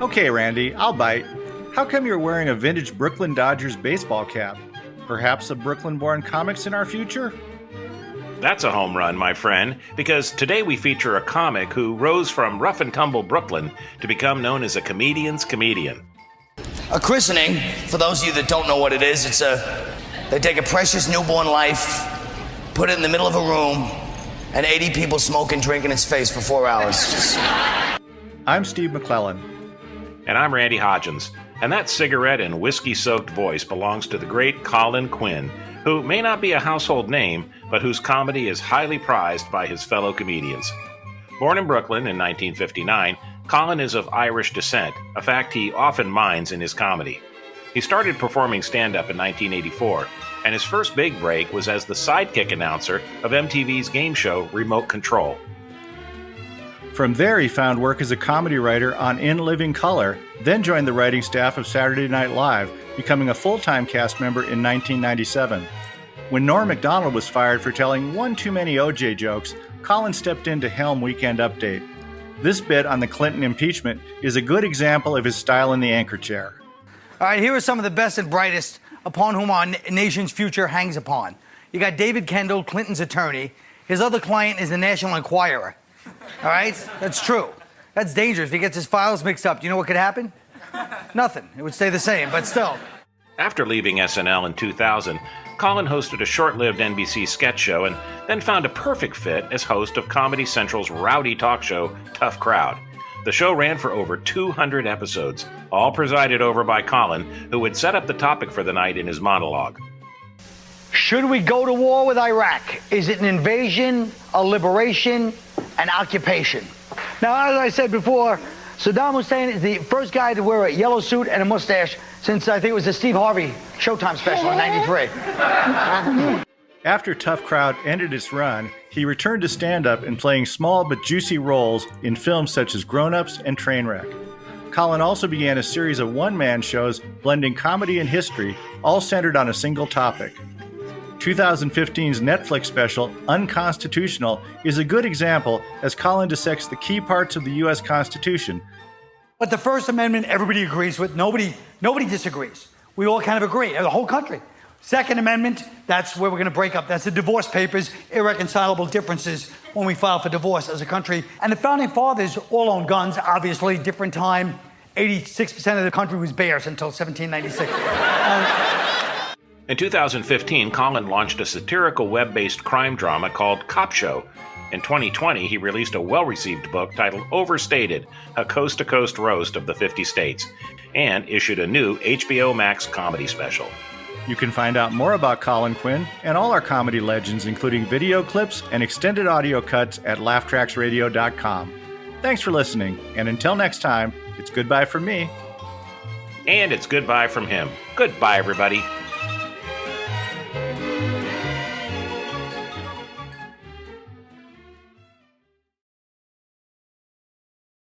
Okay, Randy, I'll bite. How come you're wearing a vintage Brooklyn Dodgers baseball cap? Perhaps a Brooklyn-born comics in our future? That's a home run, my friend, because today we feature a comic who rose from rough and tumble Brooklyn to become known as a comedian's comedian. A christening, for those of you that don't know what it is, they take a precious newborn life, put it in the middle of a room, and 80 people smoke and drink in its face for 4 hours. I'm Steve McClellan. And I'm Randy Hodgins. And that cigarette and whiskey-soaked voice belongs to the great Colin Quinn, who may not be a household name, but whose comedy is highly prized by his fellow comedians. Born in Brooklyn in 1959, Colin is of Irish descent, a fact he often minds in his comedy. He started performing stand-up in 1984, and his first big break was as the sidekick announcer of MTV's game show Remote Control. From there, he found work as a comedy writer on In Living Color, then joined the writing staff of Saturday Night Live, becoming a full-time cast member in 1997. When Norm Macdonald was fired for telling one too many OJ jokes, Colin stepped in to helm Weekend Update. This bit on the Clinton impeachment is a good example of his style in the anchor chair. All right, here are some of the best and brightest upon whom our nation's future hangs upon. You got David Kendall, Clinton's attorney. His other client is the National Enquirer. All right? That's true. That's dangerous. If he gets his files mixed up, do you know what could happen? Nothing. It would stay the same, but still. After leaving SNL in 2000, Colin hosted a short-lived NBC sketch show and then found a perfect fit as host of Comedy Central's rowdy talk show, Tough Crowd. The show ran for over 200 episodes, all presided over by Colin, who would set up the topic for the night in his monologue. Should we go to war with Iraq? Is it an invasion, a liberation, an occupation? Now, as I said before, Saddam Hussein is the first guy to wear a yellow suit and a mustache since I think it was the Steve Harvey Showtime special in '93. After Tough Crowd ended its run, he returned to stand-up and playing small but juicy roles in films such as Grown Ups and Trainwreck. Colin also began a series of one-man shows blending comedy and history, all centered on a single topic. 2015's Netflix special, Unconstitutional, is a good example as Colin dissects the key parts of the U.S. Constitution. But the First Amendment, everybody agrees with. Nobody disagrees. We all kind of agree, the whole country. Second Amendment, that's where we're going to break up. That's the divorce papers, irreconcilable differences when we file for divorce as a country. And the Founding Fathers all owned guns, obviously, different time. 86% of the country was bears until 1796. In 2015, Colin launched a satirical web-based crime drama called Cop Show. In 2020, he released a well-received book titled Overstated, a coast-to-coast roast of the 50 states, and issued a new HBO Max comedy special. You can find out more about Colin Quinn and all our comedy legends, including video clips and extended audio cuts at laughtracksradio.com. Thanks for listening, and until next time, it's goodbye from me. And it's goodbye from him. Goodbye, everybody.